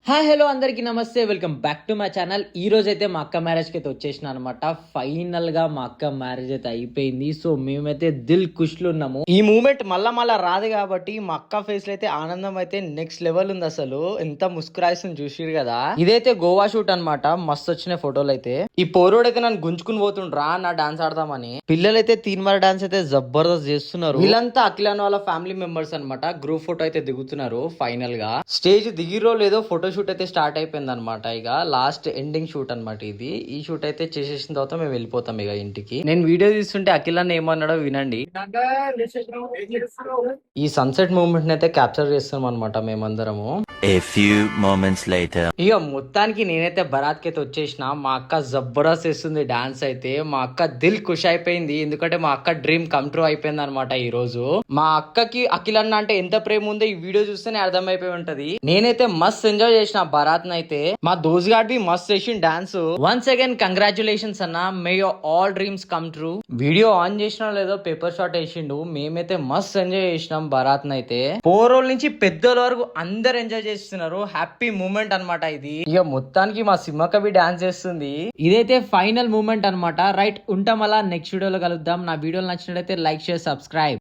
Hi hello అందరికీ నమస్తే, welcome back to my channel. ఈ రోజు అయితే మా అక్క మ్యారేజ్కి అయితే వచ్చేసిన అనమాట. ఫైనల్ గా మా అక్క మ్యారేజ్ అయితే అయిపోయింది. సో మేమైతే దిల్ ఖుష్లు ఉన్నాము. ఈ మూమెంట్ మళ్ళా రాదు కాబట్టి మా అక్క ఫేస్ లో అయితే ఆనందం అయితే నెక్స్ట్ లెవెల్ ఉంది. అసలు ఎంత ముస్కురాయిస్తుంది చూసిరు కదా. ఇదైతే గోవా షూట్ అనమాట. మస్తు వచ్చినాయి ఫోటోలు అయితే. ఈ పోరోడైతే నన్ను గుంజుకుని పోతుండ్రా నా డాన్స్ ఆడదామని. పిల్లలైతే తీన్మార డాన్స్ అయితే జబర్దస్త్ చేస్తున్నారు. వీళ్ళంతా అఖిలాన్ వాళ్ళ ఫ్యామిలీ మెంబర్స్ అనమాట. గ్రూప్ ఫోటో అయితే దిగుతున్నారు. ఫైనల్ గా స్టేజ్ దిగిరో లేదో ఫోటో షూట్ అయితే స్టార్ట్ అయిపోయింది అనమాట. ఇక లాస్ట్ ఎండింగ్ షూట్ అనమాట ఇది. ఈ షూట్ అయితే చేసేసిన తర్వాత మేము వెళ్ళిపోతాం ఇక ఇంటికి. నేను వీడియో తీస్తుంటే అఖిలాన్ ఏమన్నాడో వినండి. ఈ సన్సెట్ మూమెంట్ అయితే క్యాప్చర్ చేస్తాం అనమాట మేమందరము. A few moments later. ఇక మొత్తానికి నేనైతే బరాత్ కి అయితే వచ్చేసిన. మా అక్క జబర్దస్త్ చేస్తుంది డాన్స్ అయితే. మా అక్క దిల్ ఖుష్ అయిపోయింది. ఎందుకంటే మా అక్క డ్రీమ్ కమ్ ట్రూ అయిపోయింది అనమాట ఈ రోజు. మా అక్కకి అఖిలన్న అంటే ఎంత ప్రేమ ఉందో ఈ వీడియో చూస్తేనే అర్థమైపోయి ఉంటది. నేనైతే మస్త్ ఎంజాయ్ చేసిన బరాత్ అయితే. మా దోస్ గాడ్ బి మస్త్ చేసిన డాన్స్. వన్స్ అగైన్ కంగ్రాచులేషన్స్ అన్న, మే your all dreams come true. Video on చేసినా లేదో పేపర్ షాట్ వేసిండు. మేమైతే మస్త్ ఎంజాయ్ చేసినాం బరాత్ అయితే. 4 రోజుల నుంచి పెద్దల వరకు అందరు ఎంజాయ్ చేస్తున్నారు. హ్యాపీ మూమెంట్ అన్నమాట ఇది. ఇక మొత్తానికి మా సింహకవి డాన్స్ చేస్తుంది. ఇదైతే ఫైనల్ మూమెంట్ అన్నమాట. రైట్, ఉంటాం అలా నెక్స్ట్ వీడియోలో కలుద్దాం. నా వీడియోలు నచ్చినట్లయితే లైక్ షేర్ సబ్స్క్రైబ్.